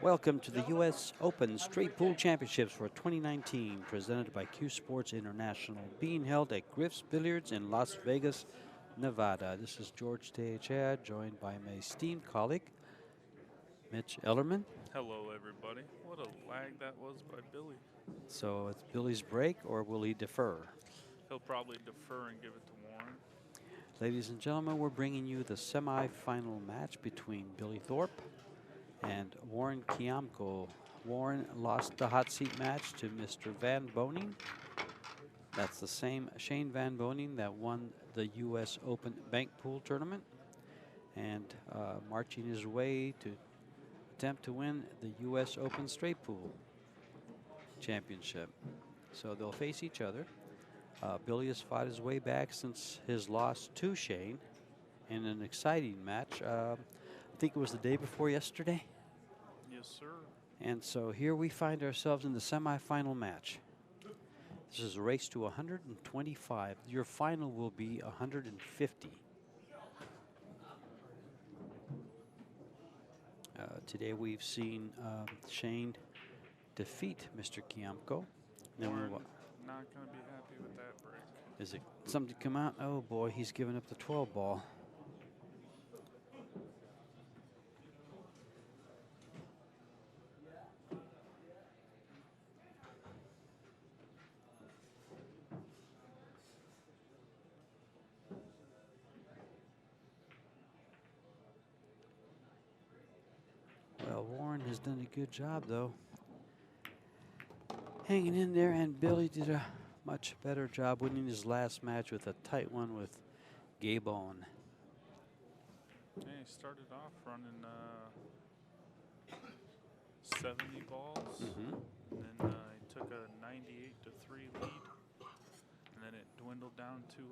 Welcome to the U.S. Open Straight Pool Championships for 2019, presented by CueSports International, being held at Griff's Billiards in Las Vegas, Nevada. This is George Tehechea, joined by my esteemed colleague, Mitch Ellerman. Hello, everybody. What a lag that was by Billy. So it's Billy's break, or will he defer? He'll probably defer and give it to Warren. Ladies and gentlemen, we're bringing you the semi-final match between Billy Thorpe and Warren Kiamco. Warren lost the hot seat match to Mr. Van Boning. That's the same Shane Van Boning that won the U.S. Open Bank Pool Tournament, and marching his way to attempt to win the U.S. Open Straight Pool Championship. So they'll face each other. Billy has fought his way back since his loss to Shane in an exciting match. I think it was the day before yesterday. Yes, sir. And so here we find ourselves in the semifinal match. This is a race to 125. Your final will be 150. Today we've seen Shane defeat Mr. Kiamco. Warren not going to be happy with that break. Is it something to come out? Oh boy, he's giving up the 12 ball. Well, Warren has done a good job, though, hanging in there, and Billy did a much better job winning his last match with a tight one with Gabon. Yeah, he started off running 70 balls, and then he took a 98-3 lead, and then it dwindled down to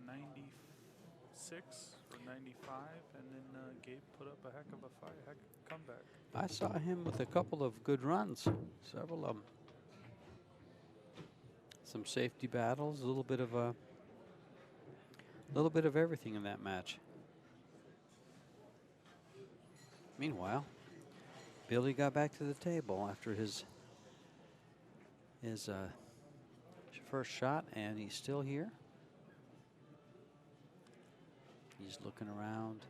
96 or 95, and then Gabe put up a heck of a fight, heck of a comeback. I saw him with a couple of good runs, several of them. Some safety battles, a little bit of everything in that match. Meanwhile, Billy got back to the table after his first shot, and he's still here. He's looking around.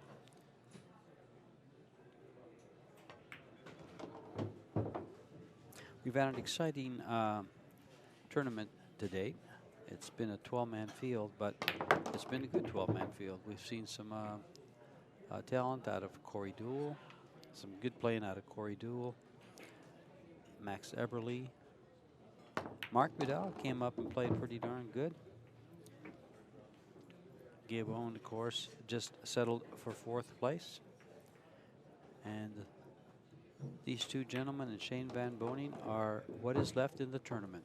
We've had an exciting tournament to date. It's been a 12-man field, but it's been a good 12-man field. We've seen some talent out of Corey Duell, some good playing out of Corey Duell, Max Eberly. Mark Vidal came up and played pretty darn good. Gabon, of course, just settled for 4th place. And these two gentlemen and Shane Van Boning are what is left in the tournament.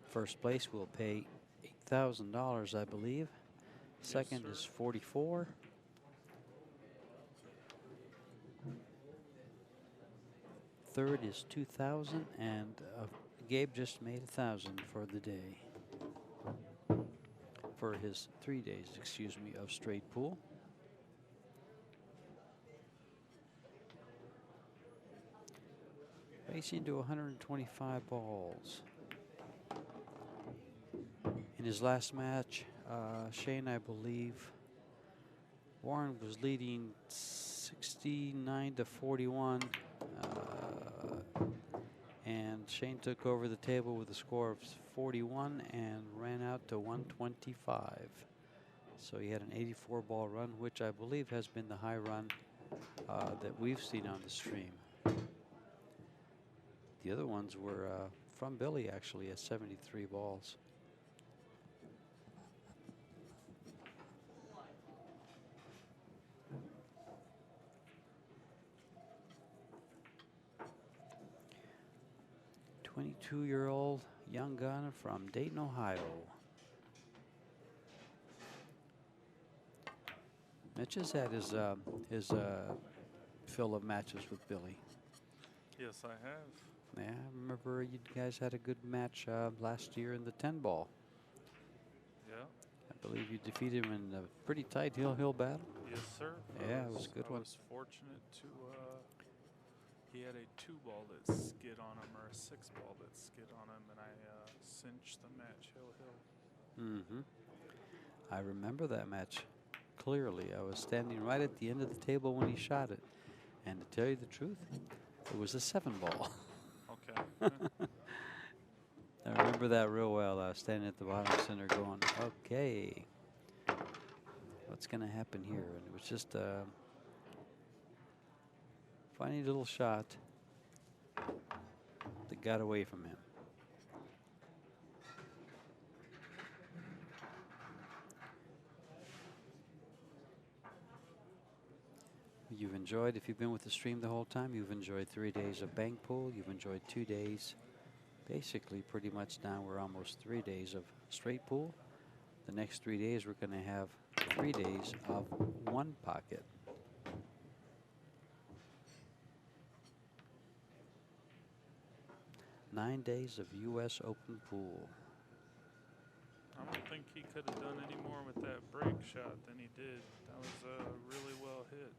First place will pay $8,000, I believe. Second is 44. Third is 2,000, and Gabe just made 1,000 for the day. For his 3 days, excuse me, of straight pool. Racing to 125 balls. In his last match, Shane, I believe, Warren was leading 69-41, and Shane took over the table with a score of 41 and ran out to 125. So he had an 84 ball run, which I believe has been the high run that we've seen on the stream. The other ones were from Billy, actually, at 73 balls. Two-year-old young gun from Dayton, Ohio. Mitch has had his fill of matches with Billy. Yes, I have. Yeah, I remember you guys had a good match last year in the 10 ball. Yeah. I believe you defeated him in a pretty tight hill battle. Yes, sir. Yeah, it was a good I one. was fortunate to. He had a 2-ball that skid on him, or a 6-ball that skid on him, and I cinched the match hill. Mm-hmm. I remember that match clearly. I was standing right at the end of the table when he shot it. And to tell you the truth, it was a 7-ball. Okay. I remember that real well. I was standing at the bottom center going, okay, what's going to happen here? And it was just a funny little shot that got away from him. You've enjoyed, if you've been with the stream the whole time, you've enjoyed 3 days of bank pool. You've enjoyed 2 days. Basically, pretty much now we're almost 3 days of straight pool. The next 3 days, we're going to have 3 days of 1 pocket. Nine days of U.S. Open pool. I don't think he could have done any more with that break shot than he did. That was really well hit.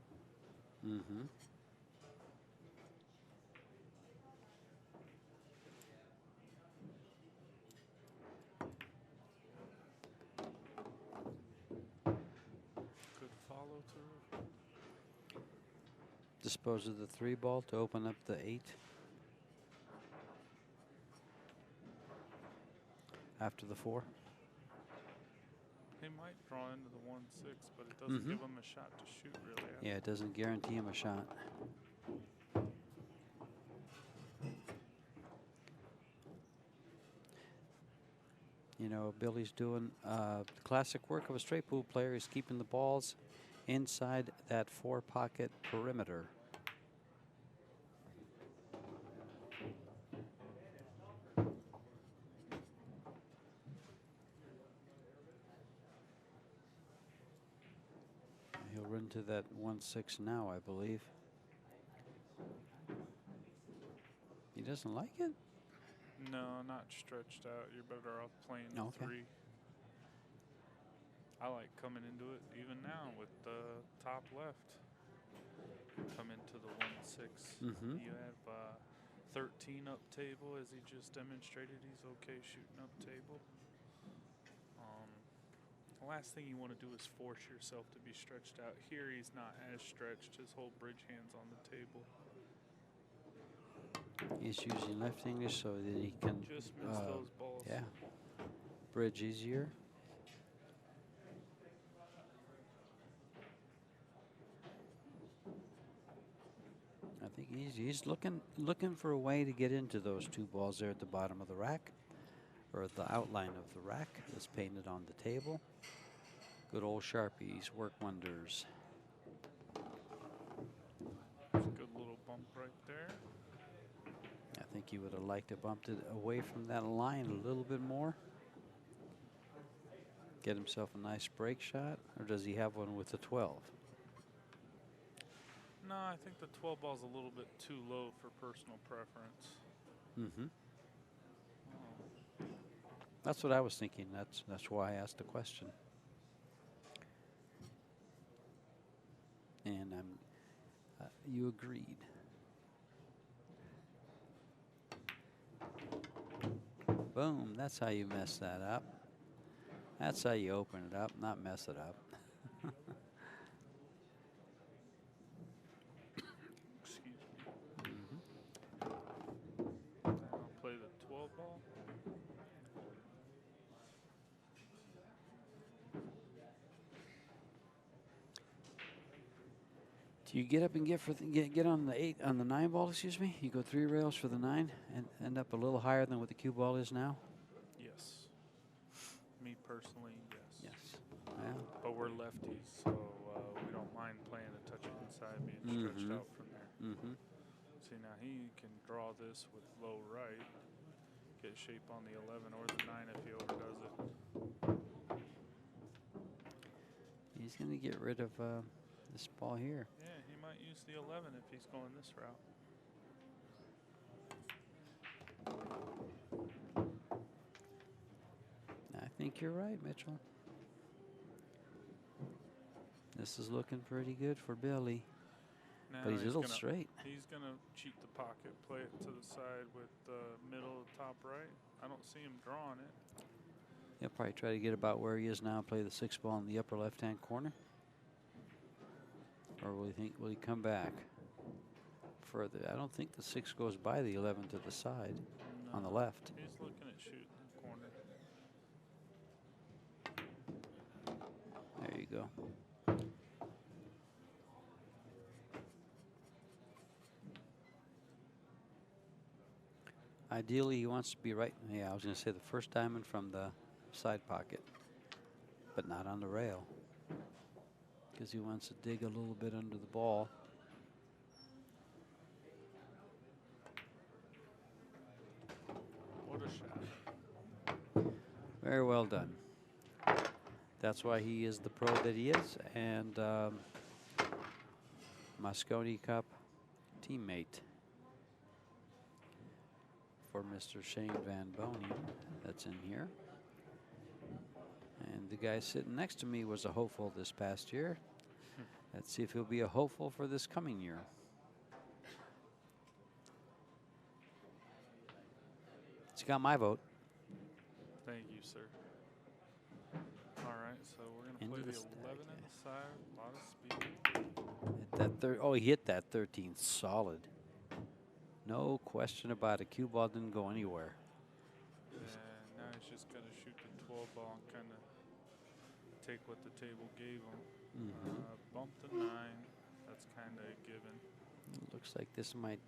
Mm-hmm. Good follow through. Dispose of the 3-ball to open up the 8. After the 4. He might draw into the 1-6, but it doesn't give him a shot to shoot really. Yeah, it doesn't guarantee him a shot. You know, Billy's doing the classic work of a straight pool player. He's keeping the balls inside that 4-pocket perimeter. He'll run to that 1-6 now, I believe. He doesn't like it? No, not stretched out. You're better off playing the Okay. 3. I like coming into it even now with the top left. Come into the 1-6. You have 13 up table, as he just demonstrated. He's okay shooting up table. The last thing you want to do is force yourself to be stretched out. Here he's not as stretched. His whole bridge hand's on the table. He's using left English so that he can Just miss those balls. Yeah, bridge easier. I think he's looking for a way to get into those 2 balls there at the bottom of the rack, or the outline of the rack that's painted on the table. Good old Sharpies work wonders. There's a good little bump right there. I think he would have liked to bump it away from that line a little bit more. Get himself a nice break shot, or does he have one with the 12? No, I think the 12 ball's a little bit too low for personal preference. That's what I was thinking. That's why I asked the question. And you agreed. Boom, that's how you mess that up. That's how you open it up, not mess it up. Excuse me. I'll play the 12 ball. Do you get up and get on the 9 ball, excuse me? You go 3 rails for the 9 and end up a little higher than what the cue ball is now? Yes. Me personally, yes. Yes. Yeah. But we're lefties, so we don't mind playing a touch inside, being stretched out from there. See, now he can draw this with low right, get shape on the 11 or the 9 if he overdoes it. He's going to get rid of this ball here. Yeah, he might use the 11 if he's going this route. I think you're right, Mitchell. This is looking pretty good for Billy. Now But he's a little straight. He's going to cheat the pocket, play it to the side with the middle, top right. I don't see him drawing it. He'll probably try to get about where he is now, play the 6 ball in the upper left-hand corner. Or will he come back further? I don't think the 6 goes by the 11 to the side on the left. He's looking at shooting the corner. There you go. Ideally, he wants to be right. Yeah, I was going to say the first diamond from the side pocket, but not on the rail, because he wants to dig a little bit under the ball. What a shot. Very well done. That's why he is the pro that he is, and Moscone Cup teammate for Mr. Shane Van Bonen. That's in here. And the guy sitting next to me was a hopeful this past year. Let's see if he'll be a hopeful for this coming year. He's got my vote. Thank you, sir. All right, so we're going to play the 11 inside, a lot of speed. At that oh, he hit that 13 solid. No question about it. Cue ball didn't go anywhere. And now he's just going to shoot the 12 ball and kind of take what the table gave him. Bump the 9. That's kind of a given. Looks like this might.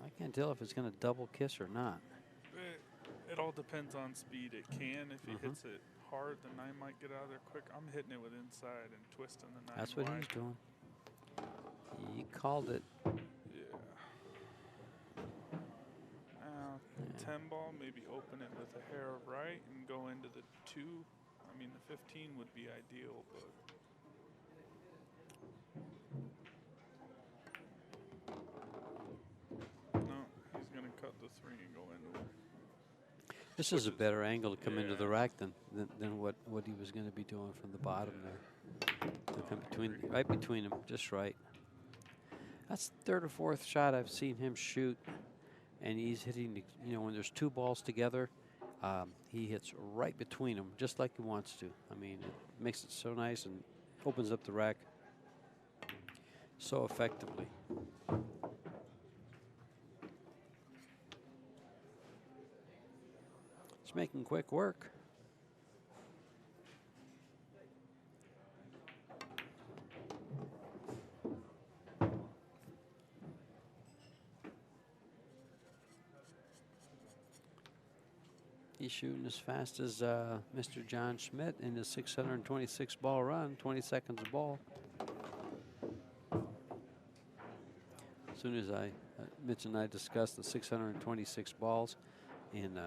I can't tell if it's going to double kiss or not. It all depends on speed. It can. If he hits it hard, the 9 might get out of there quick. I'm hitting it with inside and twisting the 9 That's what wide. he's doing. He called it. Yeah. Now, 10 ball, maybe open it with a hair of right and go into the 2. I mean, the 15 would be ideal, but. No, he's going to cut the 3 and go into it. This is a better angle to come into the rack than what he was going to be doing from the bottom there. To come right between them, just right. That's the 3rd or 4th shot I've seen him shoot, and he's hitting. When there's 2 balls together, he hits right between them, just like he wants to. I mean, it makes it so nice and opens up the rack so effectively. It's making quick work. He's shooting as fast as Mr. John Schmidt in his 626 ball run, 20 seconds a ball. As soon as Mitch and I discussed the 626 balls in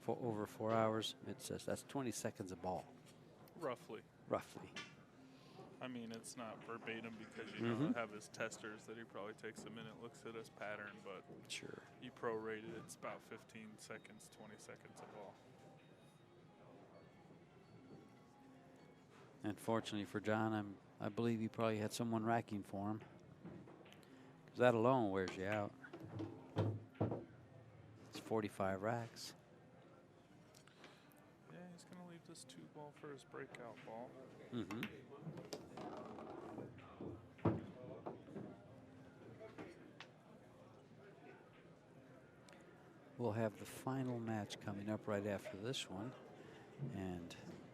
for over 4 hours, Mitch says that's 20 seconds a ball. Roughly. Roughly. I mean, it's not verbatim because you know have his testers that he probably takes a minute, looks at his pattern, but sure, he prorated it's about 15 seconds, 20 seconds a ball. Unfortunately for John, I believe he probably had someone racking for him, because that alone wears you out. It's 45 racks. Yeah, he's going to leave this 2 ball for his breakout ball. We'll have the final match coming up right after this one,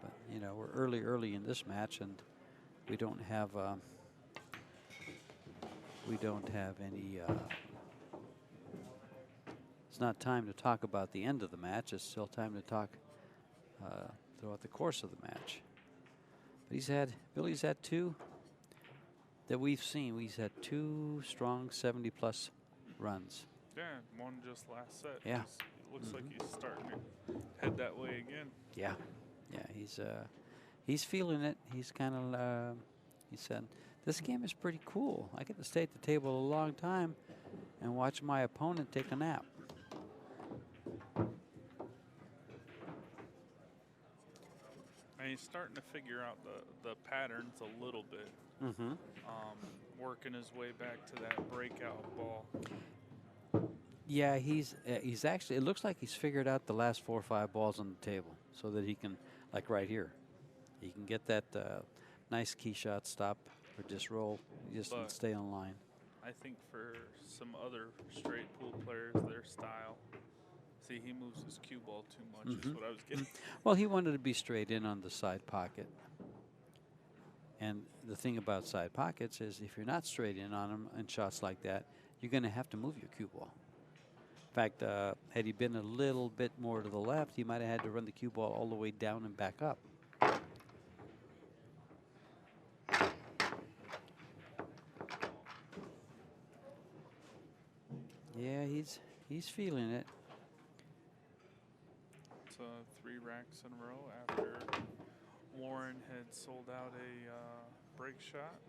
but we're early in this match, and we don't have any. It's not time to talk about the end of the match. It's still time to talk throughout the course of the match. But Billy's had 2 that we've seen. He's had 2 strong 70-plus runs. Yeah, one just last set. Yeah. It looks like he's starting to head that way again. Yeah. He's feeling it. He's kind of, he said, this game is pretty cool. I get to stay at the table a long time and watch my opponent take a nap. And he's he's starting to figure out the patterns a little bit. Mm-hmm. Working his way back to that breakout ball. Yeah, he's actually. It looks like he's figured out the last 4 or 5 balls on the table, so that he can, like right here, he can get that nice key shot stop or just roll, just But stay on line. I think for some other straight pool players, their style. See, he moves his cue ball too much. Is what I was getting. Well, he wanted to be straight in on the side pocket. And the thing about side pockets is if you're not straight in on them in shots like that, you're going to have to move your cue ball. In fact, had he been a little bit more to the left, he might have had to run the cue ball all the way down and back up. Yeah, he's feeling it. It's 3 racks in a row after Warren had sold out a break shot.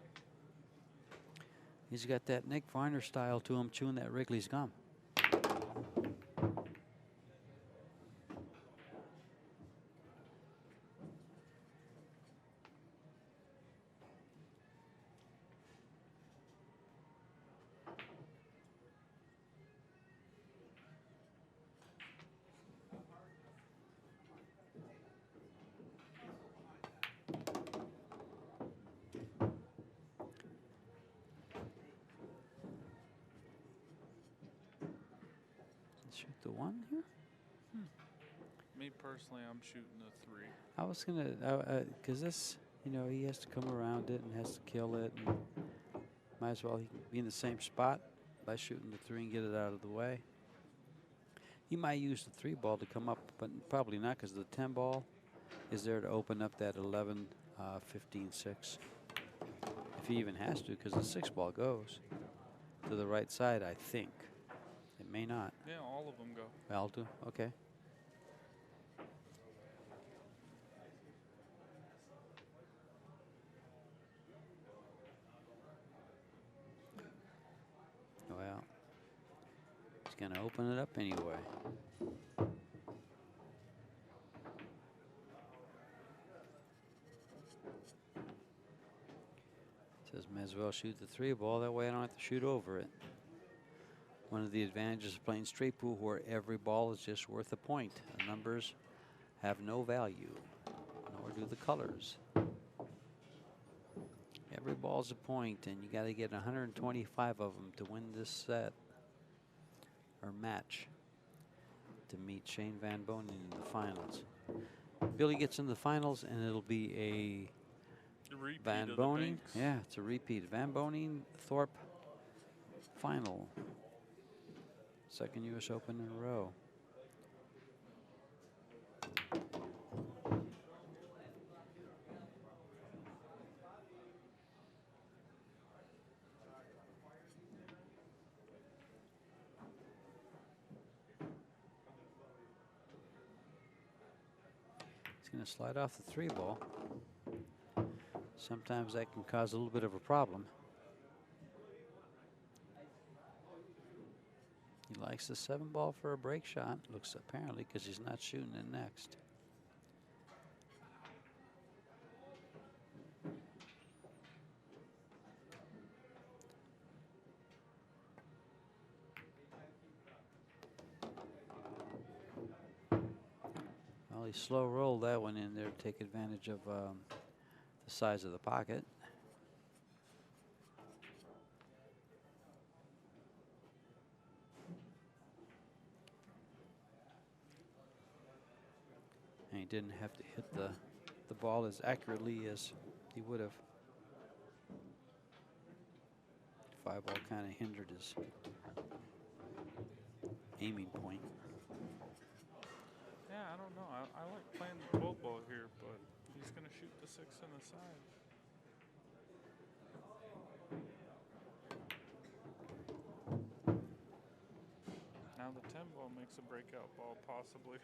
He's got that Nick Varner style to him, chewing that Wrigley's gum. Shoot the 1 here? Me personally, I'm shooting a 3. I was going to, because this, he has to come around it and has to kill it. And might as well he can be in the same spot by shooting the 3 and get it out of the way. He might use the 3 ball to come up, but probably not, because the 10 ball is there to open up that 11, 15, 6. If he even has to, because the 6 ball goes to the right side, I think. It may not. Yeah, all of them go. Well, do. Okay. Well, he's going to open it up anyway. Says, may as well shoot the 3 ball. That way I don't have to shoot over it. One of the advantages of playing straight pool where every ball is just worth a point. The numbers have no value, nor do the colors. Every ball's a point, and you got to get 125 of them to win this set or match to meet Shane Van Bonen in the finals. Billy gets in the finals, and it'll be a Repeat Van of the Bonen. Banks. Yeah, it's a repeat. Van Bonen Thorpe final. Second U.S. Open in a row. He's going to slide off the 3 ball. Sometimes that can cause a little bit of a problem. He likes the 7 ball for a break shot. Looks apparently because he's not shooting it next. Well, he slow rolled that one in there to take advantage of the size of the pocket. And he didn't have to hit the ball as accurately as he would have. 5 ball kind of hindered his aiming point. Yeah, I don't know. I like playing the 12 ball here, but he's going to shoot the 6 on the side. Now the 10 ball makes a breakout ball, possibly.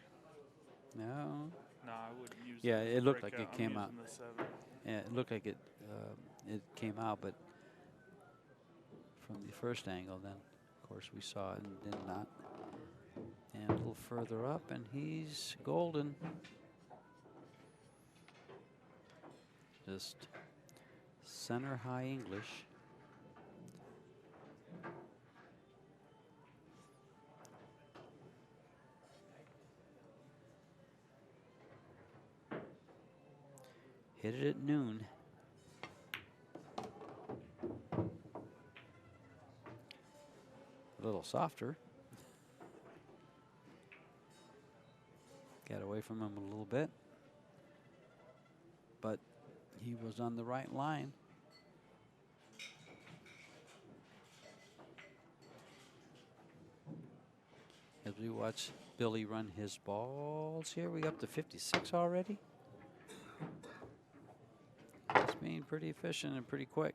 No. No, I wouldn't use it. Yeah, as a it looked like breakout. it came I'm out. using the 7. Yeah, it looked like it came out, but from the first angle, then of course we saw it and did not. And a little further up, and he's golden. Just center high English. Hit it at noon. A little softer. Got away from him a little bit. But he was on the right line. As we watch Billy run his balls here, we up to 56 already. It's being pretty efficient and pretty quick.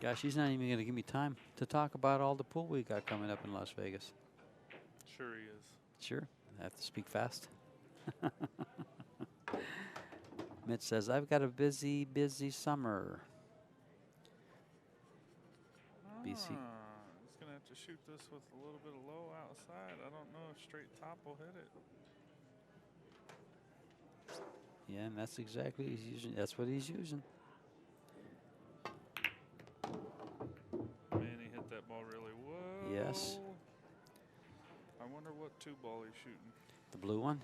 Gosh, he's not even going to give me time to talk about all the pool we got coming up in Las Vegas. Sure he is. Sure, I have to speak fast. Mitch says, I've got a busy, busy summer. BC. He's going to have to shoot this with a little bit of low outside. I don't know if straight top will hit it. Yeah, and that's exactly what he's using. That's what he's using. Man, he hit that ball really well. Yes. I wonder what 2-ball he's shooting. The blue one.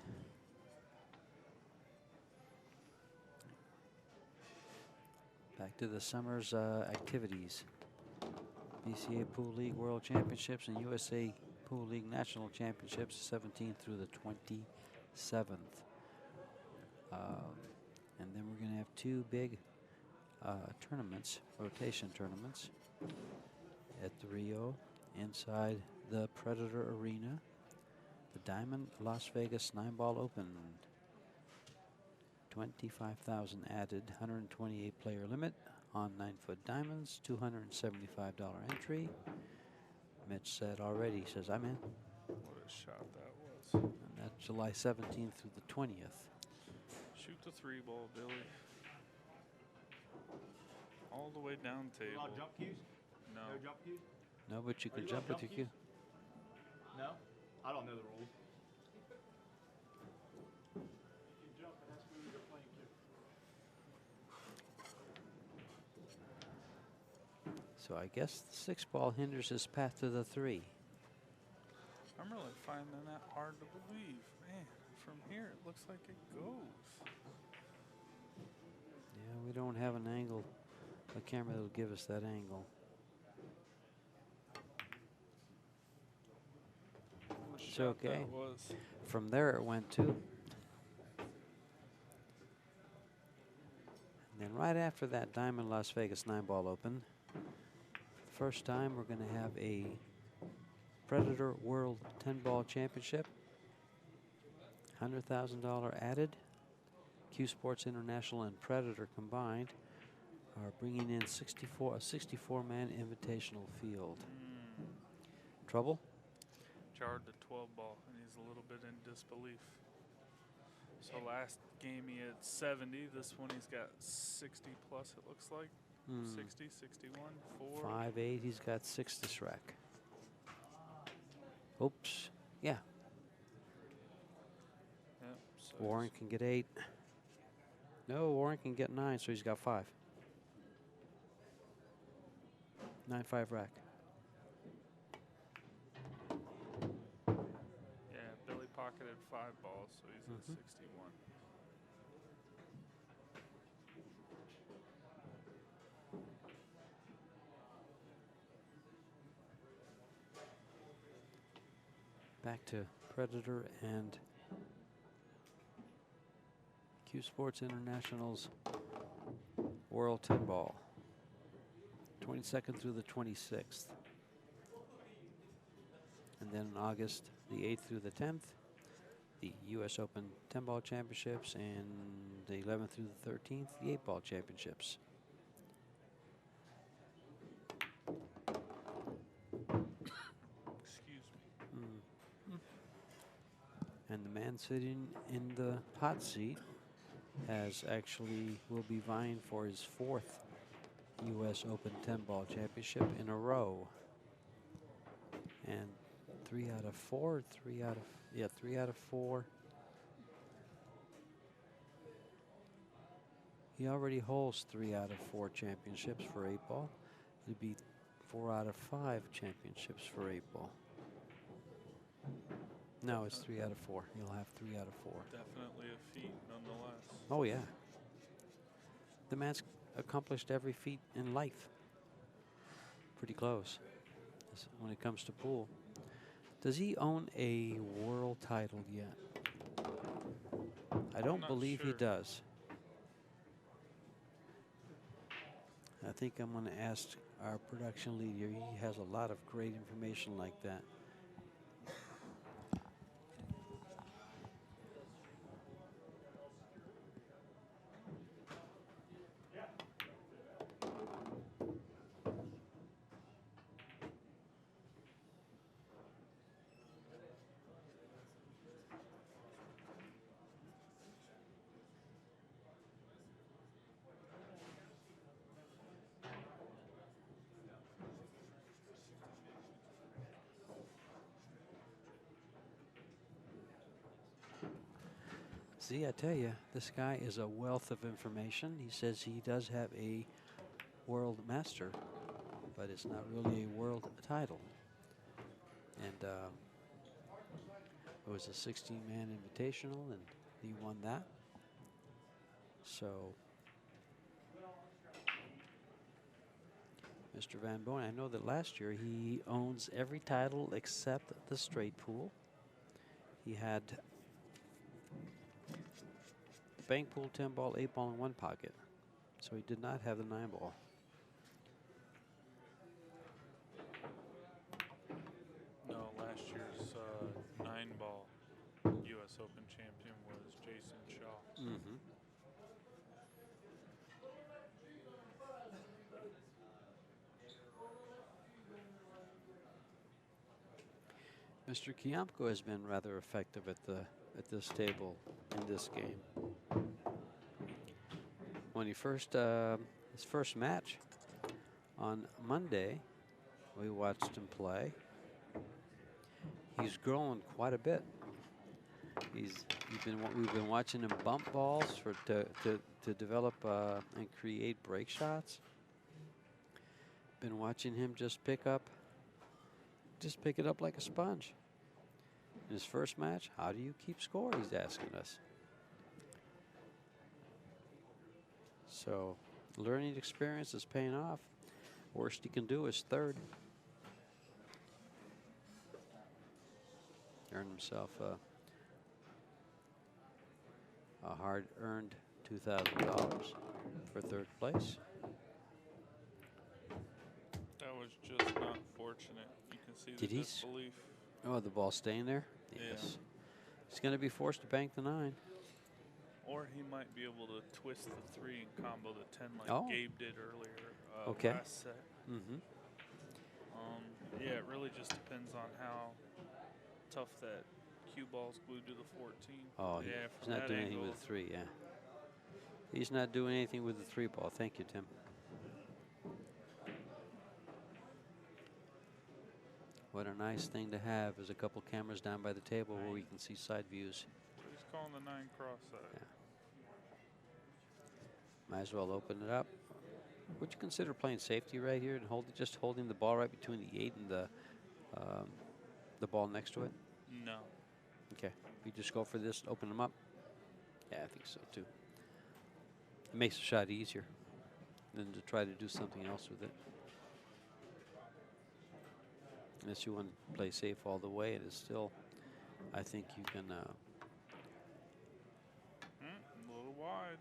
Back to the summer's activities. BCA Pool League World Championships and USA Pool League National Championships, 17th through the 27th. And then we're going to have 2 big tournaments, rotation tournaments, at the Rio, inside the Predator Arena, the Diamond Las Vegas 9-Ball Open. 25,000 added, 128 player limit on 9-foot diamonds, $275 entry. Mitch said already, he says, I'm in. What a shot that was. And that's July 17th through the 20th. Shoot the 3-ball, Billy. All the way down table. A lot of jump cues? No. No jump cues? No, but you can jump with your cue. No? I don't know the rules. So I guess the 6-ball hinders his path to the 3. I'm really finding that hard to believe. Man, from here it looks like it goes. Yeah, we don't have an angle, a camera that'll give us that angle. What a It's shot okay. that was. From there it went to. And then right after that Diamond Las Vegas 9-Ball Open, first time we're going to have a Predator World 10-Ball Championship. $100,000 added. CueSports International and Predator combined are bringing in a 64-man invitational field. Trouble? Jarred the 12-ball, and he's a little bit in disbelief. So last game he had 70. This one he's got 60 plus, it looks like. 60, 61, 4. 5'8", he's got 6 this rack. Oops, yeah. Yep, so Warren can get 8. No, Warren can get 9, so he's got 5. 9-5 rack. yeah, Billy pocketed 5 balls, so he's at 61. Back to Predator and CueSports International's World 10-Ball. 22nd through the 26th. And then in August, the 8th through the 10th, the U.S. Open 10-Ball Championships, and the 11th through the 13th, the 8-Ball Championships. Excuse me. And the man sitting in the hot seat will be vying for his 4th U.S. Open 10-Ball Championship in a row. And 3 out of 4, 3 out of 4. He already holds 3 out of 4 championships for 8-ball. It'd be 4 out of 5 championships for 8-ball. No, it's 3 out of 4. He'll have 3 out of 4. Definitely a feat, nonetheless. Oh, yeah. The man's accomplished every feat in life. Pretty close when it comes to pool. Does he own a world title yet? I don't believe he does. I think I'm going to ask our production lead here. He has a lot of great information like that. See, I tell you, this guy is a wealth of information. He says he does have a world master, but it's not really a world title. And it was a 16-man invitational, and he won that. So, Mr. Van Bonen, I know that last year he owns every title except the straight pool. He had bank pool, 10-ball, 8-ball in one pocket. So he did not have the 9-ball. No, last year's 9-ball U.S. Open champion was Jason Shaw. Mm-hmm. Mr. Kiamco has been rather effective at this table in this game. When he his first match on Monday, we watched him play. He's grown quite a bit. We've been watching him bump balls to develop and create break shots. Been watching him just pick it up like a sponge. In his first match, how do you keep score? He's asking us. So, learning experience is paying off. Worst he can do is third. Earned himself a hard-earned $2,000 for third place. That was just not fortunate. You can see the disbelief. Oh, the ball staying there? Yes. Yeah. He's going to be forced to bank the 9. Or he might be able to twist the 3 and combo the 10 like Gabe did earlier last set. Mm-hmm. Yeah, it really just depends on how tough that cue ball's glued to the 14. Oh, yeah, he's not doing anything with the 3, yeah. He's not doing anything with the 3 ball. Thank you, Tim. What a nice thing to have is a couple cameras down by the table where we can see side views. He's calling the 9 cross-side. Yeah. Might as well open it up. Would you consider playing safety right here and just holding the ball right between the 8 and the ball next to it? No. Okay. You just go for this, open them up? Yeah, I think so too. It makes the shot easier than to try to do something else with it. Unless you want to play safe all the way, it is still, I think you can. A little wide.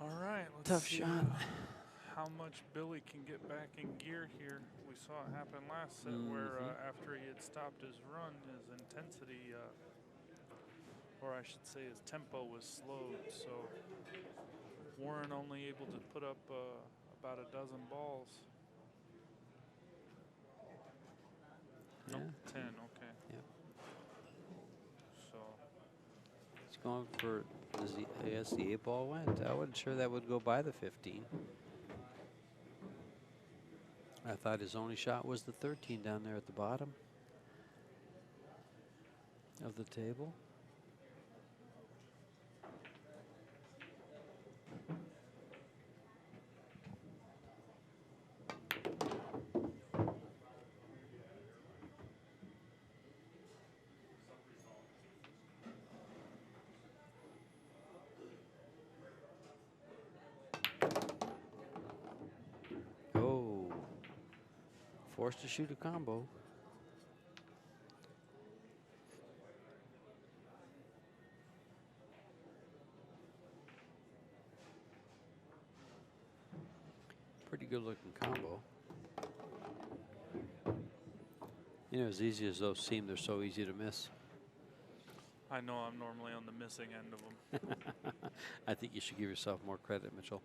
All right, let's tough see shot. How much Billy can get back in gear here. We saw it happen last set where after he had stopped his run, his intensity, or I should say his tempo was slowed. So Warren only able to put up about a dozen balls. Yeah. Nope, 10, okay. Yep. So He's going for, I guess the 8 ball went. I wasn't sure that would go by the 15. I thought his only shot was the 13 down there at the bottom of the table. forced to shoot a combo. Pretty good looking combo. You know, as easy as those seem, they're so easy to miss. I know I'm normally on the missing end of them. I think you should give yourself more credit, Mitchell.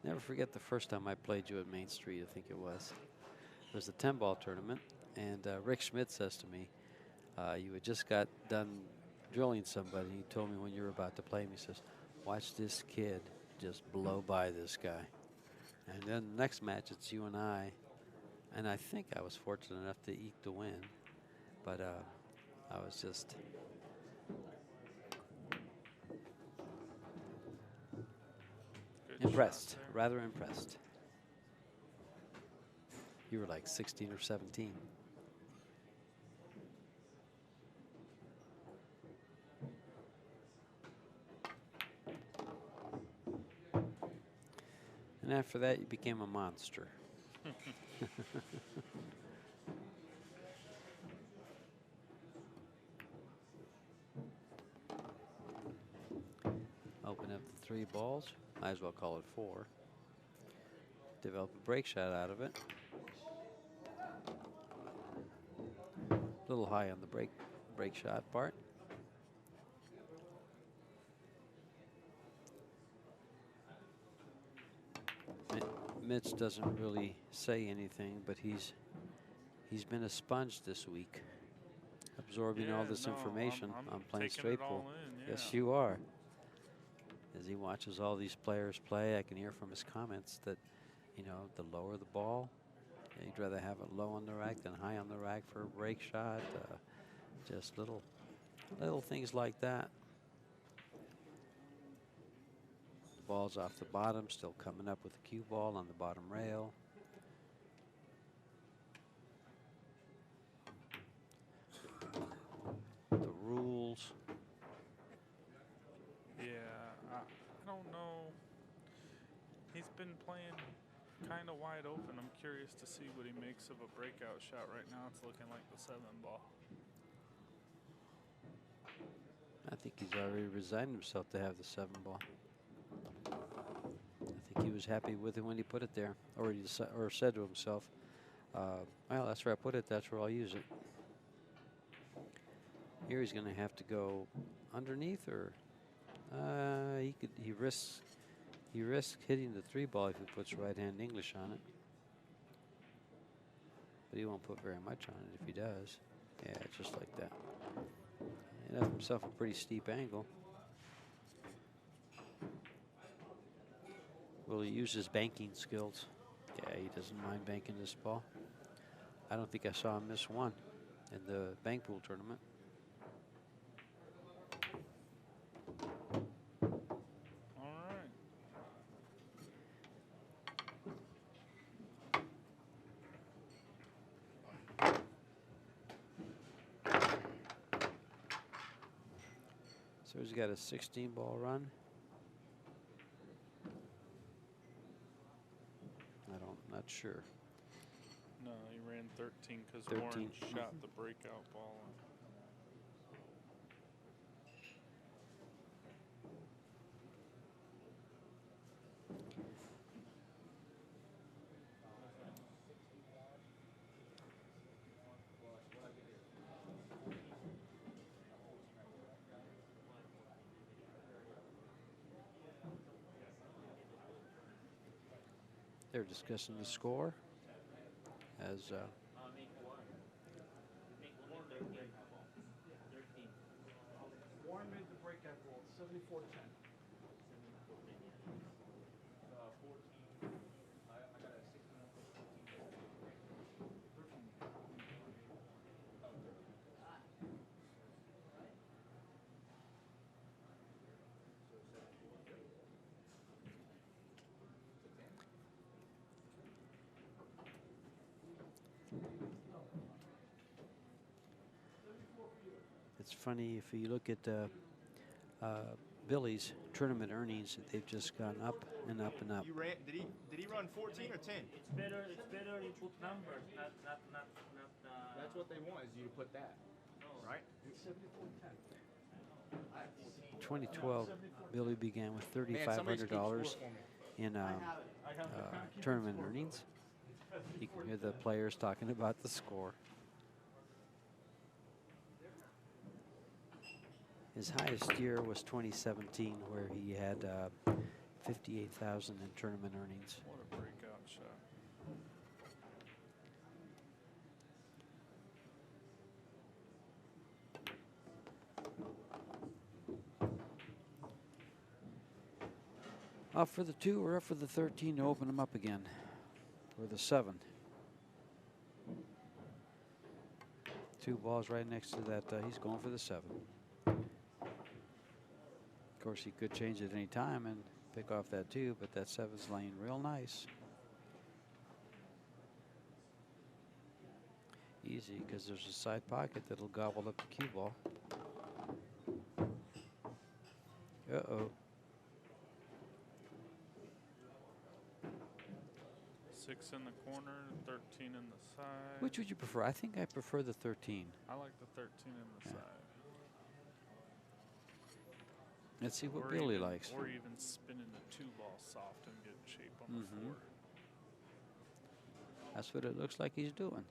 Never forget the first time I played you at Main Street, I think it was. It was the 10-ball tournament, and Rick Schmidt says to me, you had just got done drilling somebody. He told me when you were about to play him, he says, watch this kid just blow by this guy. And then the next match, it's you and I think I was fortunate enough to eke the win, but I was just... impressed, rather impressed. You were like 16 or 17. And after that, you became a monster. Open up the 3 balls. Might as well call it 4. Develop a break shot out of it. A little high on the break shot part. Mitch doesn't really say anything, but he's been a sponge this week, absorbing all this information on playing straight pool. Yes, you are. As he watches all these players play, I can hear from his comments that, you know, the lower the ball, he'd rather have it low on the rack than high on the rack for a break shot. Just little things like that. The ball's off the bottom, still coming up with the cue ball on the bottom rail. The rules. Yeah, I don't know. He's been playing kind of wide open. I'm curious to see what he makes of a breakout shot. Right now it's looking like the 7-ball. I think he's already resigned himself to have the 7-ball. I think he was happy with it when he put it there, or said to himself, well, that's where I put it, that's where I'll use it. Here he's going to have to go underneath, or he risks hitting the 3-ball if he puts right-hand English on it. But he won't put very much on it if he does. Yeah, just like that. He left himself a pretty steep angle. Will he use his banking skills? Yeah, he doesn't mind banking this ball. I don't think I saw him miss one in the bank pool tournament. All right. So he's got a 16-ball run. Not sure. No, he ran 13 because 13. Warren shot the breakout ball. They're discussing the score as Warren made the breakout ball 74-10. 14. I got a 16. 13. It's funny if you look at Billy's tournament earnings, they've just gone up and up and up. You ran? Did he run 14 or 10? It's better you put numbers, not. That's what they want, is you to put that, right? 2012, Billy began with $3,500 in tournament earnings. You can hear the players talking about the score. His highest year was 2017, where he had 58,000 in tournament earnings. What a breakout shot. Up for the 2 or up for the 13 to open him up again, or the 7. 2 balls right next to that. He's going for the 7. Of course, he could change it any time and pick off that 2, but that 7's laying real nice. Easy, because there's a side pocket that'll gobble up the cue ball. Uh-oh. 6 in the corner, 13 in the side. Which would you prefer? I think I prefer the 13. I like the 13 in the side. Let's see what Or Billy even, likes. Or even spinning the 2 ball soft and getting shape on the 4. That's what it looks like he's doing.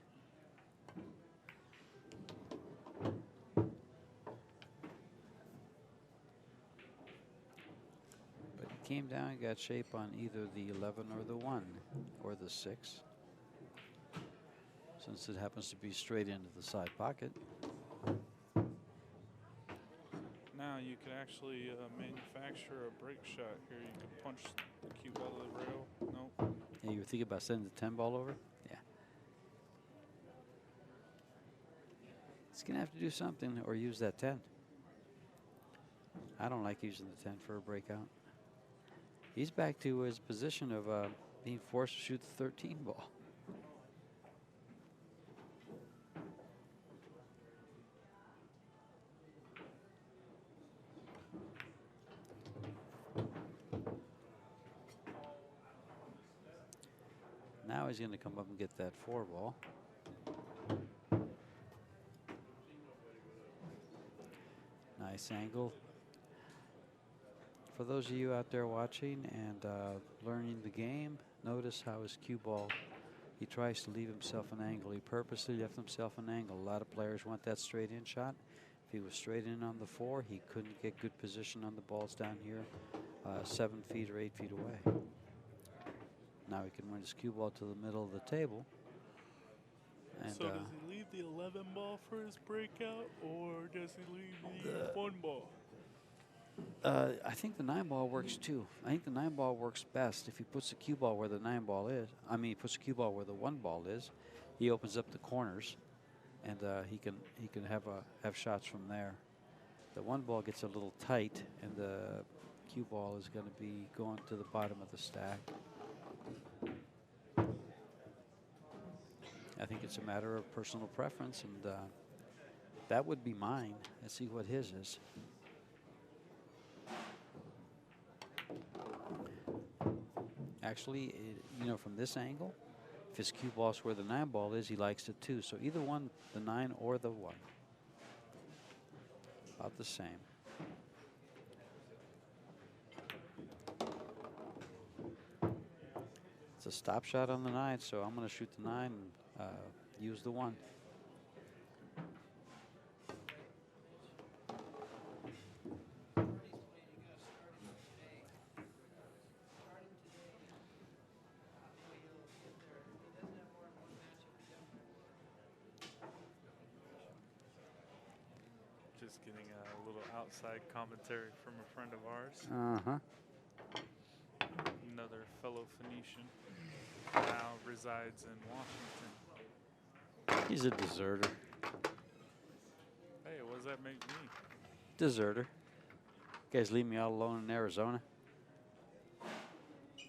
But he came down and got shape on either the 11 or the 1 or the 6. Since it happens to be straight into the side pocket. Now you can actually manufacture a break shot here. You can punch the cue out of the rail. Nope. Yeah, you were thinking about sending the 10 ball over? Yeah. He's going to have to do something or use that 10. I don't like using the 10 for a breakout. He's back to his position of being forced to shoot the 13 ball. Now he's going to come up and get that 4 ball. Nice angle. For those of you out there watching and learning the game, notice how his cue ball, he tries to leave himself an angle. He purposely left himself an angle. A lot of players want that straight in shot. If he was straight in on the 4, he couldn't get good position on the balls down here 7 feet or 8 feet away. Now he can run his cue ball to the middle of the table. And So does he leave the 11 ball for his breakout, or does he leave the 1 ball? I think the 9 ball works too. I think the 9 ball works best if he puts the cue ball where the 9 ball is. I mean, he puts the cue ball where the 1 ball is. He opens up the corners, and he can have shots from there. The 1 ball gets a little tight, and the cue ball is going to be going to the bottom of the stack. I think it's a matter of personal preference, and that would be mine. Let's see what his is. Actually, you know, from this angle, if his cue ball's where the 9 ball is, he likes it too. So either one, the 9 or the 1. About the same. It's a stop shot on the 9, so I'm going to shoot the 9 and use the 1. Just getting a little outside commentary from a friend of ours. Another fellow Phoenician, now resides in Washington. He's a deserter. Hey, what does that make me? Deserter. You guys leave me all alone in Arizona.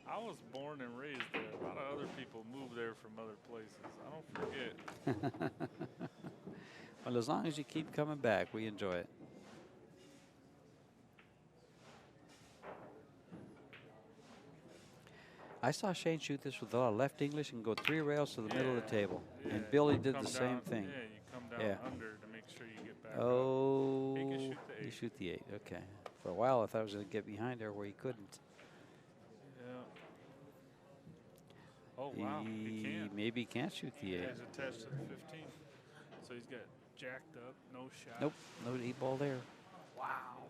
I was born and raised there. A lot of other people move there from other places. I don't forget. Well, as long as you keep coming back, we enjoy it. I saw Shane shoot this with a lot of left English and go 3 rails to the middle of the table. Yeah, And Billy you did come the same down- thing. Yeah, you come down Yeah. under to make sure you get back Oh, up. He can shoot the you 8. shoot the 8. Okay. For a while, I thought I was going to get behind there where he couldn't. Yeah. Oh, wow. He can. Maybe he can't shoot the 8. He's attached to the 15. So he's got jacked up, no shot. Nope, no 8 ball there. Wow.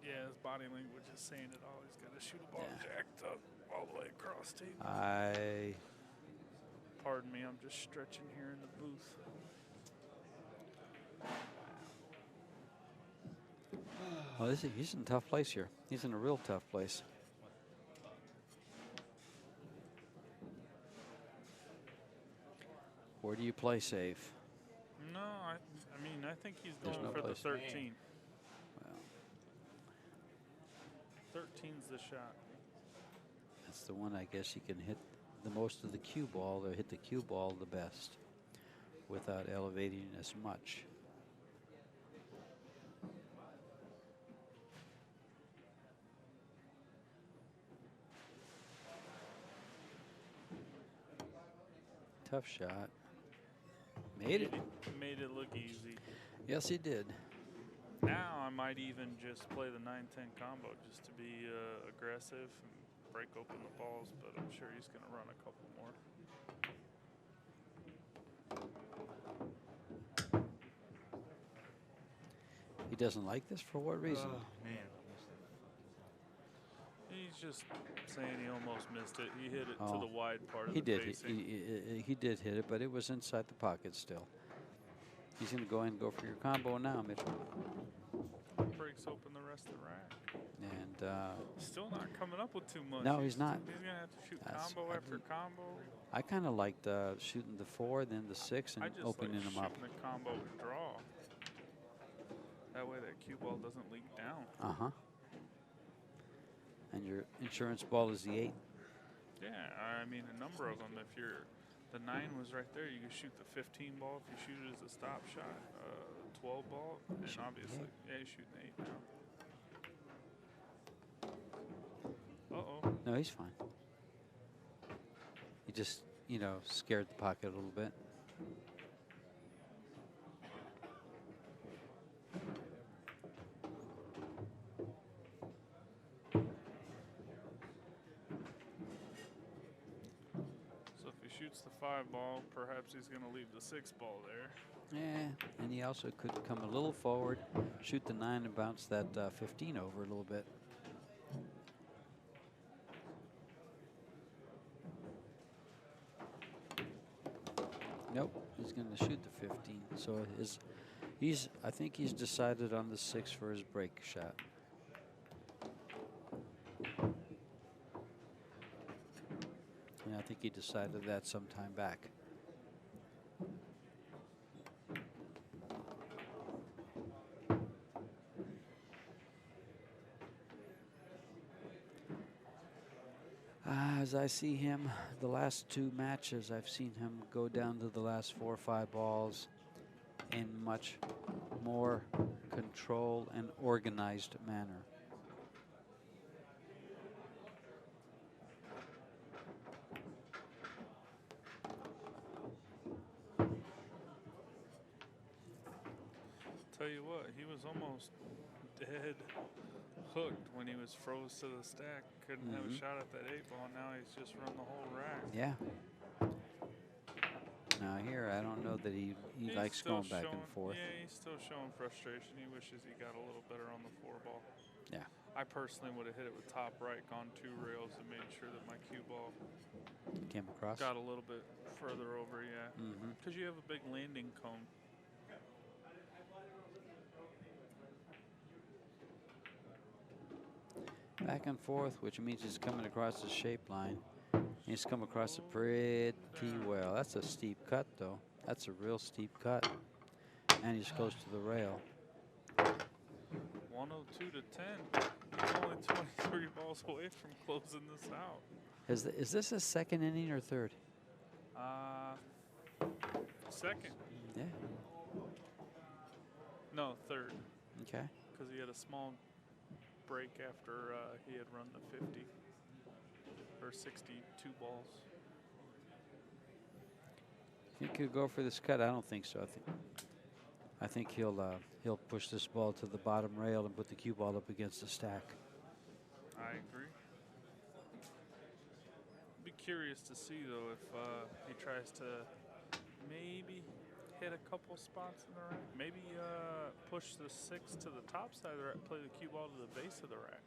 Yeah, his body language is saying it all. He's got to shoot a ball jacked up all the way across table. Pardon me, I'm just stretching here in the booth. Well, he's in a tough place here. He's in a real tough place. Where do you play safe? No, I mean, I think he's There's going no for the place. 13. Well, 13's the shot. that's the one I guess you can hit the most of the cue ball, or hit the cue ball the best without elevating as much. Tough shot. Made it. Made it look easy. Yes, he did. Now I might even just play the 9-10 combo just to be aggressive and break open the balls, but I'm sure he's going to run a couple more. He doesn't like this for what reason? Man. He's just saying he almost missed it. He hit it to Oh. the wide part of He the did. facing. He did hit it, but it was inside the pocket still. He's going to go in and go for your combo now, Mitchell. Breaks open the rest of the rack. And Still not coming up with too much. No, he's not. He's going to have to shoot That's- combo I after didn't- combo. I kind of liked shooting the 4, then the 6, I and just opening like them up. shooting the combo and draw. That way that cue ball doesn't leak down. Uh-huh. And your insurance ball is the 8. Yeah, I mean a number of them. If the 9 was right there, you could shoot the 15 ball if you shoot it as a stop shot. 12 ball, and Shoot the obviously, 8. yeah, you're shooting 8 now. Uh-oh. No, he's fine. He just, scared the pocket a little bit. So if he shoots the 5 ball, perhaps he's going to leave the 6 ball there. Yeah, and he also could come a little forward, shoot the 9, and bounce that 15 over a little bit. Nope, he's going to shoot the 15. So I think he's decided on the 6 for his break shot. And I think he decided that sometime back. As I see him, the last 2 matches, I've seen him go down to the last 4 or 5 balls in much more controlled and organized manner. Tell you what, he was almost dead hooked when he was froze to the stack. Couldn't have a shot at that 8 ball. Now he's just run the whole rack. Yeah. Now here, I don't know that he He's likes still going back and showing- forth. Yeah, he's still showing frustration. He wishes he got a little better on the 4 ball. Yeah. I personally would have hit it with top right, gone 2 rails, and made sure that my cue ball Came across. got a little bit further over, yeah. Mm-hmm. Because you have a big landing cone. Back and forth, which means he's coming across the shape line. He's come across it pretty well. That's a steep cut, though. That's a real steep cut. And he's close to the rail. 102 to 10. He's only 23 balls away from closing this out. Is this a second inning or third? Second. Yeah. No, third. Okay. Because he had a small break after he had run the 50 or 62 balls. He could go for this cut. I don't think so. I think he'll push this ball to the bottom rail and put the cue ball up against the stack. I agree. Be curious to see though if he tries to maybe hit a couple spots in the rack. Maybe push the 6 to the top side of the rack, play the cue ball to the base of the rack.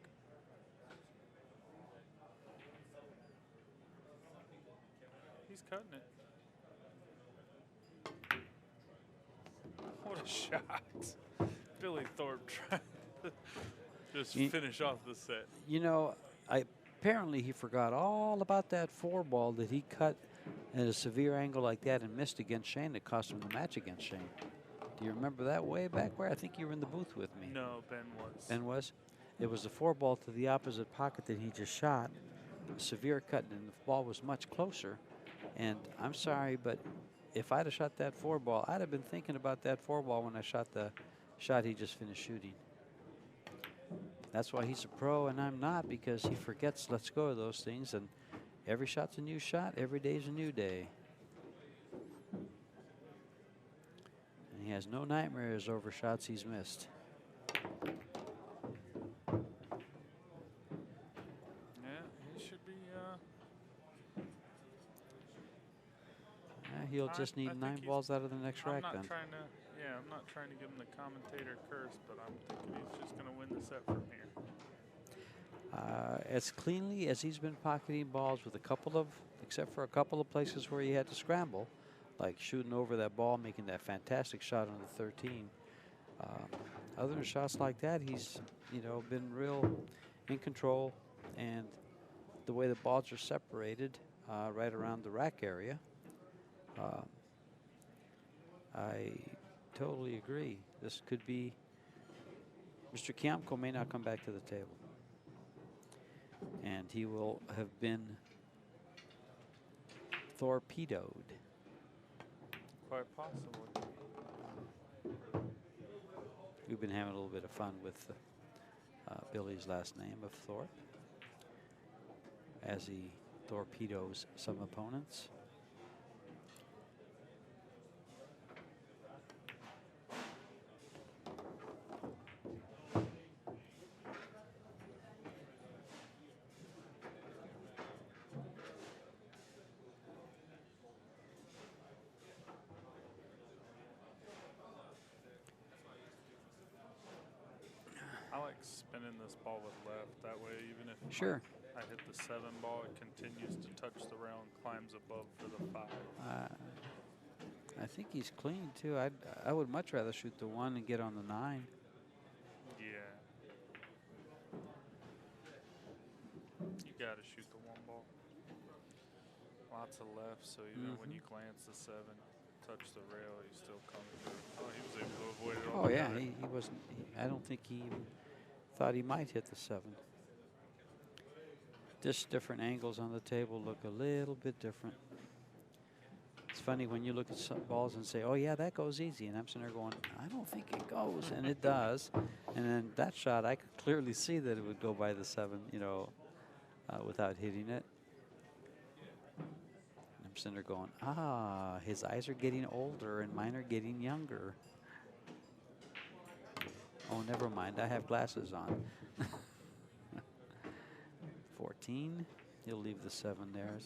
He's cutting it. What a shot. Billy Thorpe trying to just finish off the set. You know, apparently he forgot all about that 4-ball that he cut at a severe angle like that and missed against Shane. That cost him the match against Shane. Do you remember that way back where? I think you were in the booth with me. No, Ben was. Ben was? It was the 4-ball to the opposite pocket that he just shot. A severe cut, and the ball was much closer. And I'm sorry, but if I'd have shot that 4-ball, I'd have been thinking about that 4-ball when I shot the shot he just finished shooting. That's why he's a pro and I'm not, because he forgets, let's go of those things, and every shot's a new shot, every day's a new day. And he has no nightmares over shots he's missed. Yeah, he should be. He'll just need 9 balls out of the next rack then. I'm not trying to give him the commentator curse, but I'm thinking he's just going to win the set from here. As cleanly as he's been pocketing balls with except for a couple of places where he had to scramble, like shooting over that ball, making that fantastic shot on the 13. Other than shots like that, he's, been real in control, and the way the balls are separated right around the rack area, I totally agree. This could be, Mr. Kiamco may not come back to the table. And he will have been torpedoed. Quite possibly. We've been having a little bit of fun with Billy's last name of Thorpe as he torpedoes some opponents. I like spinning this ball with left. That way, even if Sure. I hit the 7 ball, it continues to touch the rail and climbs above for the 5. I think he's clean too. I would much rather shoot the 1 and get on the 9. Yeah. You got to shoot the 1 ball. Lots of left, so even when you glance the 7, touch the rail, he's still coming through. Oh, he was able to avoid it all. Oh yeah, he wasn't. I don't think he even thought he might hit the 7. Just different angles on the table look a little bit different. It's funny when you look at some balls and say, "Oh yeah, that goes easy," and I'm sitting there going, "I don't think it goes," and it does. And then that shot, I could clearly see that it would go by the 7, without hitting it. I'm sitting there going, his eyes are getting older and mine are getting younger. Oh, never mind. I have glasses on. 14. He'll leave the 7 there.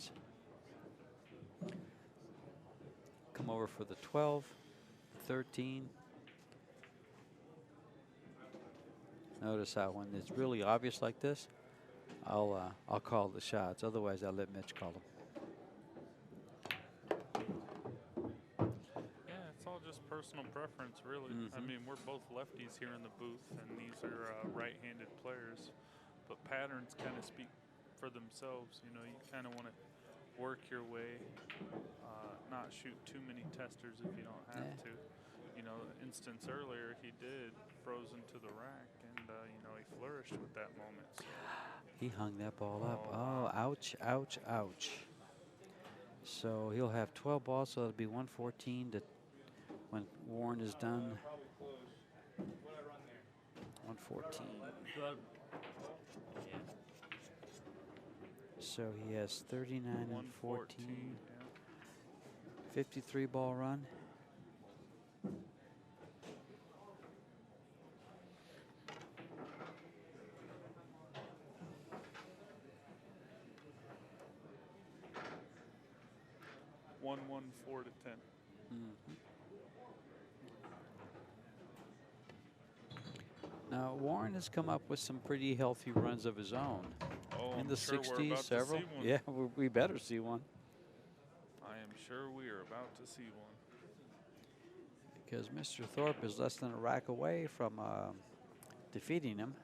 Come over for the 12, 13. Notice how when it's really obvious like this, I'll call the shots. Otherwise, I'll let Mitch call them. Personal preference, really. I mean, we're both lefties here in the booth, and these are right-handed players, but patterns kind of speak for themselves. You kind of want to work your way, not shoot too many testers if you don't have to. Instance earlier, he froze into the rack, and he flourished with that moment. So. He hung that ball up. Oh, ouch, ouch, ouch. So he'll have 12 balls, so it'll be 114 to when Warren is done. 114. 12. Yeah. So he has 39 and 14. 114. Yeah. 53 ball run. One 4 to 10. Now Warren has come up with some pretty healthy runs of his own. Oh, In I'm the sure we're 60s, about several. to see one. Yeah, we better see one. I am sure we are about to see one. Because Mr. Thorpe is less than a rack away from defeating him.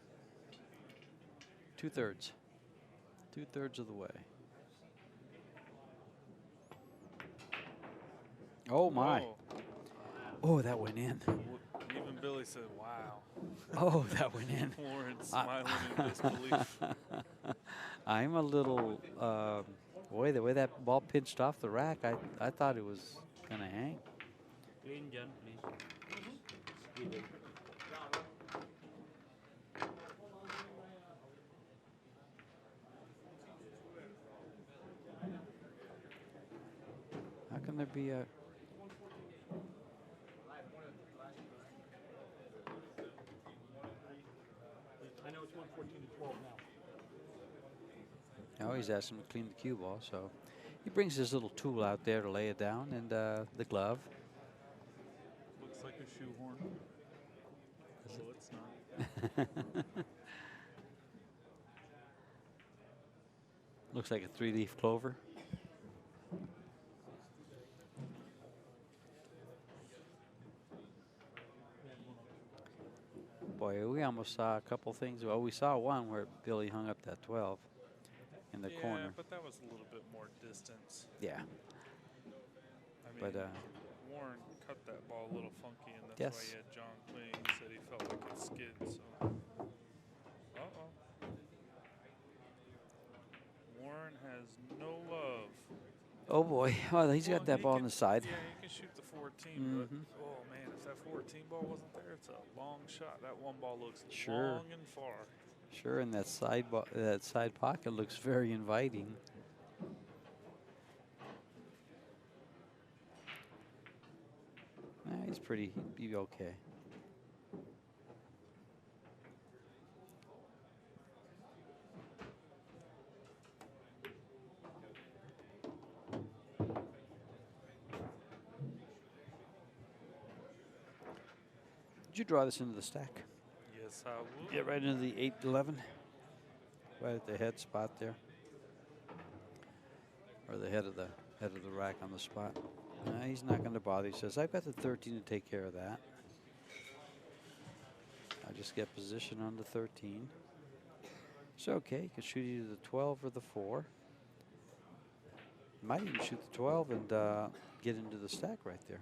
2/3. 2/3 of the way. Oh my. Oh, Oh, that went in. even Billy said, wow. Oh, that went in. Warren smiling in disbelief. I'm a little, boy, the way that ball pinched off the rack, I thought it was going to hang. Clean, John, please. Speed it. How can there be a... I know it's 114 to 12 now. Oh, he's asking him to clean the cue ball, so he brings his little tool out there to lay it down, and the glove. Looks like a shoehorn. So it's not. Looks like a 3-leaf clover. Boy, we almost saw a couple things. Well, we saw one where Billy hung up that 12 in the corner. Yeah, but that was a little bit more distance. Yeah. I mean, But Warren cut that ball a little funky, and that's Yes. why he had John cleaning. He said he felt like it skid. So, Warren has no love. oh boy, oh, he's Well, got that he ball on can- the side. Yeah, he can shoot the 14, Mhm. but oh man, if that 14 ball wasn't there, it's a long shot. That one ball looks Sure. long and far. Sure, and that side pocket looks very inviting. He's pretty. He'd be okay. Did you draw this into the stack? Yes, I would. Get right into the 8-11. Right at the head spot there. Or the head of the rack on the spot. He's not going to bother. He says, I've got the 13 to take care of that. I just get position on the 13. It's okay. You can shoot either the 12 or the 4. Might even shoot the 12 and get into the stack right there.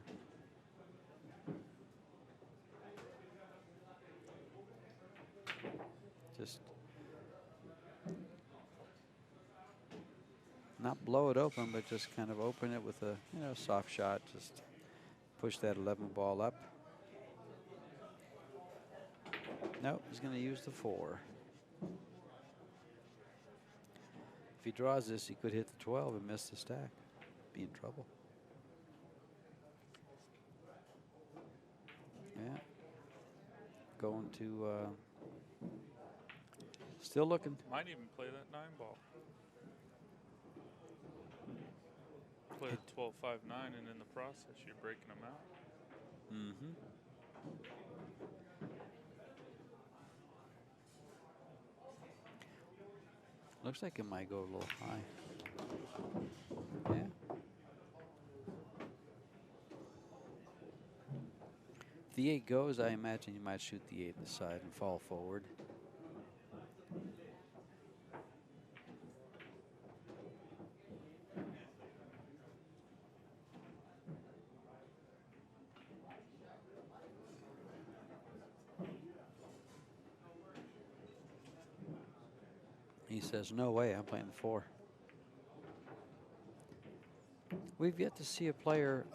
Just not blow it open, but just kind of open it with a soft shot. Just push that 11 ball up. Nope, he's going to use the 4. If he draws this, he could hit the 12 and miss the stack. Be in trouble. Yeah. Going to still looking. Might even play that 9 ball. Play the 12, 5, 9, and in the process, you're breaking them out. Mm-hmm. Looks like it might go a little high. Yeah. If the 8 goes, I imagine you might shoot the 8 in the side and fall forward. He says, no way, I'm playing the 4. We've yet to see a player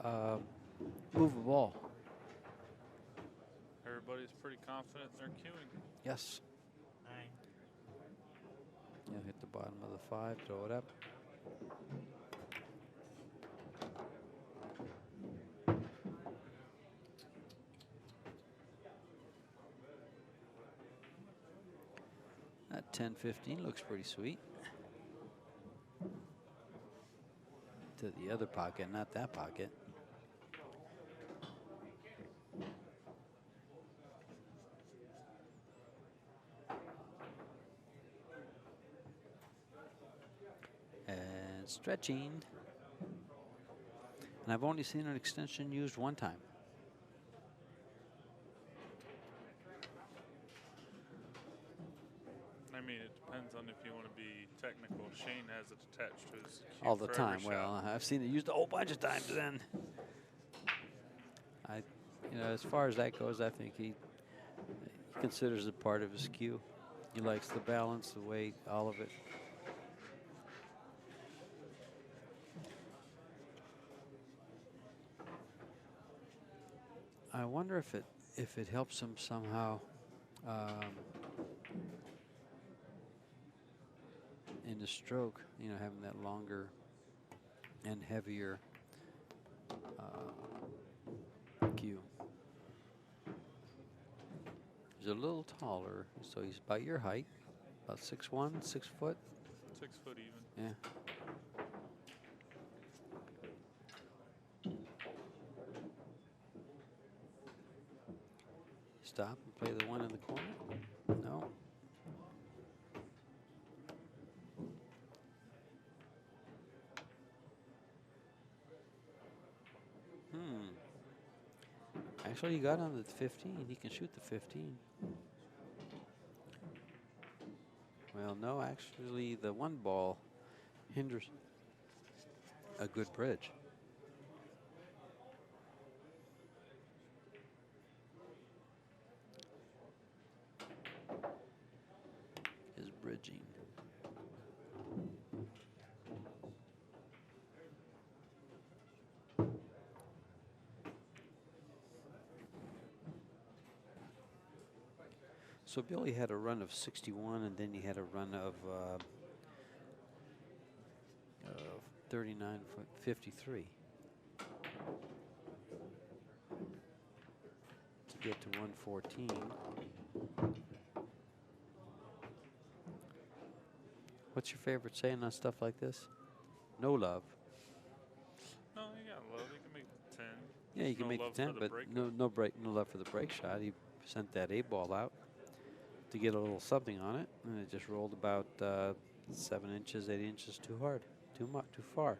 move a ball. Everybody everybody's pretty confident they're queuing. Yes. 9. Yeah, hit the bottom of the 5, throw it up. That 10-15 looks pretty sweet. To the other pocket, not that pocket. And stretching. And I've only seen an extension used one time. I mean, it depends on if you want to be technical. Shane has it attached to his cue All the for time. every Well, shot. I've seen it used a whole bunch of times then. As far as that goes, I think he considers it part of his cue. He likes the balance, the weight, all of it. I wonder if it helps him somehow in the stroke, having that longer and heavier cue. He's a little taller, so he's about your height, about 6'1", 6 foot. 6 foot even. Yeah. Stop and play the one in the corner? No. Actually, he got on the 15. He can shoot the 15. Well, no, actually, the one ball hinders a good bridge. Is bridging. So Billy had a run of 61, and then he had a run of 39.53 to get to 114. What's your favorite saying on stuff like this? No love. No, you got love. You can make the 10. Yeah, you There's can no make love the 10, for the but break. no love for the break shot. He sent that 8-ball out to get a little something on it, and it just rolled about 7 inches, 8 inches too hard, too far.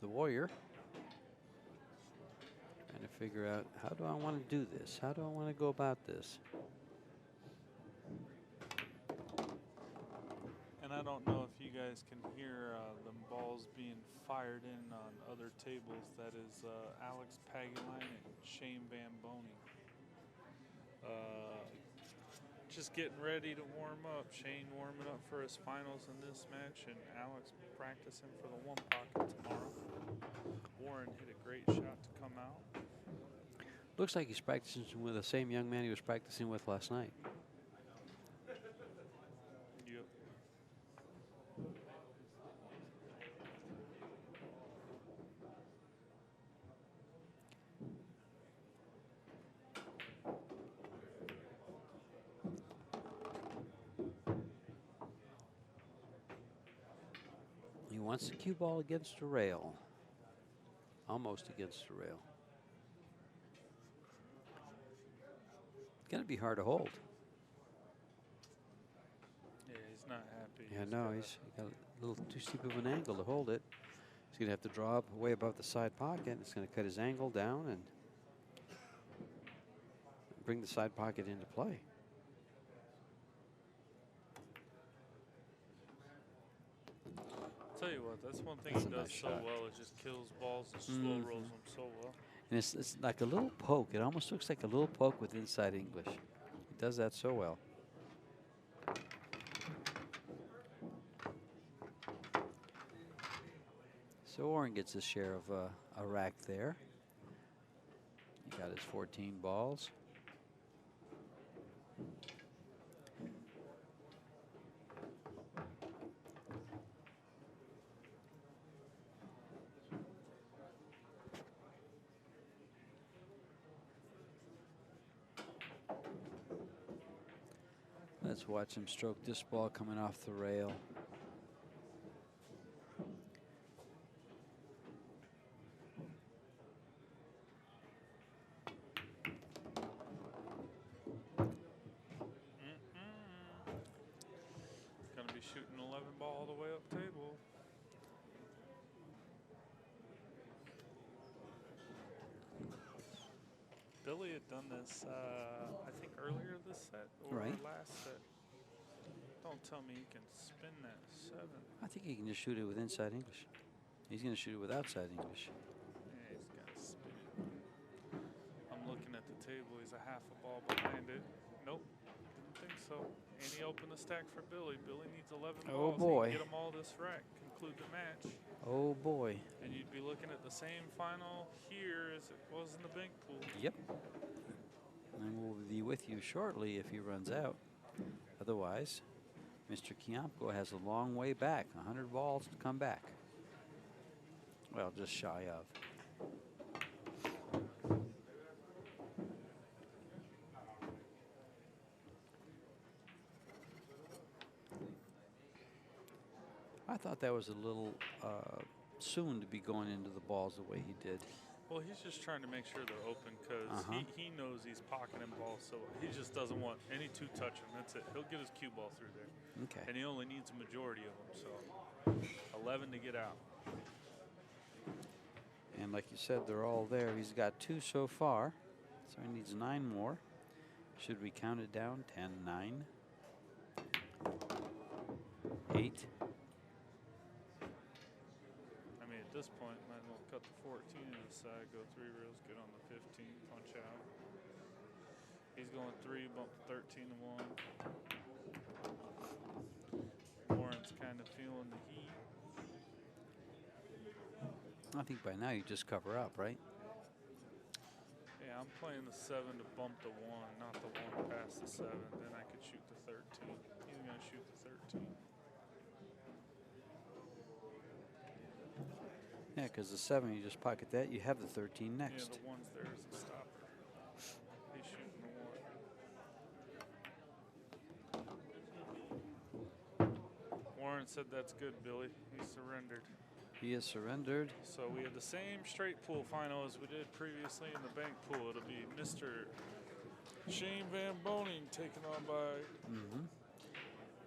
The Warrior trying to figure out, how do I want to do this? How do I want to go about this? And I don't know if you guys can hear them balls being fired in on other tables. That is Alex Paguline and Shane Van Boney. Just getting ready to warm up. Shane warming up for his finals in this match, and Alex practicing for the one pocket tomorrow. Warren hit a great shot to come out. Looks like he's practicing with the same young man he was practicing with last night. Yep. He wants the cue ball against the rail. Almost against the rail. It's going to be hard to hold. Yeah, he's not happy. Yeah, no, he's got a little too steep of an angle to hold it. He's going to have to draw up way above the side pocket. It's going to cut his angle down and bring the side pocket into play. Tell you what, that's one thing That's he a does nice so shot. well. It just kills balls and slow rolls them so well. And it's like a little poke. It almost looks like a little poke with inside English. He does that so well. So Warren gets his share of a rack there. He got his 14 balls. Let's watch him stroke this ball coming off the rail. Gonna be shooting 11 ball all the way up table. Billy had done this, I think earlier this set or last set. Don't tell me he can spin that 7. I think he can just shoot it with inside English. He's going to shoot it with outside English. Yeah, he's got to spin it. I'm looking at the table. He's a half a ball behind it. Nope, didn't think so. And he opened the stack for Billy. Billy needs 11 Oh balls. boy. He can get them all this rack. Conclude the match. Oh boy. And you'd be looking at the same final here as it was in the bank pool. Yep. And we'll be with you shortly if he runs out. Otherwise, Mr. Kiamco has a long way back, 100 balls to come back. Well, just shy of. I thought that was a little soon to be going into the balls the way he did. Well, he's just trying to make sure they're open because he knows he's pocketing balls, so he just doesn't want any two touching. That's it. He'll get his cue ball through there. Okay. And he only needs a majority of them, so 11 to get out. And like you said, they're all there. He's got 2 so far, so he needs 9 more. Should we count it down? 10, 9, 8. I mean, at this point, might as well cut the 14 to the side, go 3 reels, get on the 15, punch out. He's going 3, bump the 13 to 1. Warren's kind of feeling the heat. I think by now you just cover up, right? Yeah, I'm playing the 7 to bump the 1, not the 1 past the 7. Then I could shoot the 13. He's going to shoot the 13. Yeah, because the 7, you just pocket that. You have the 13 next. Yeah, the 1's there as a stopper. He's shooting the 1. Warren said that's good, Billy. He surrendered. He has surrendered. So we had the same straight pool final as we did previously in the bank pool. It'll be Mr. Shane Van Boning taken on by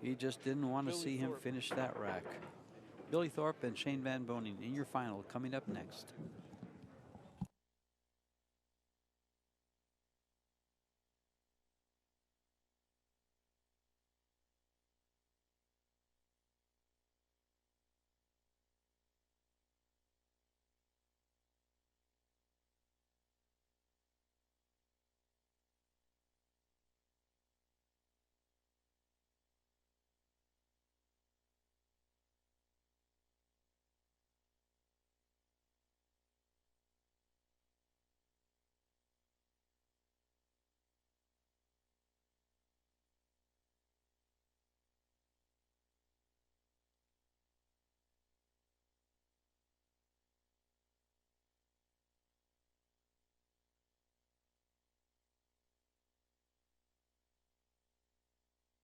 He just didn't want to Billy see him Thorpe. finish that rack. Billy Thorpe and Shane Van Boning in your final coming up next.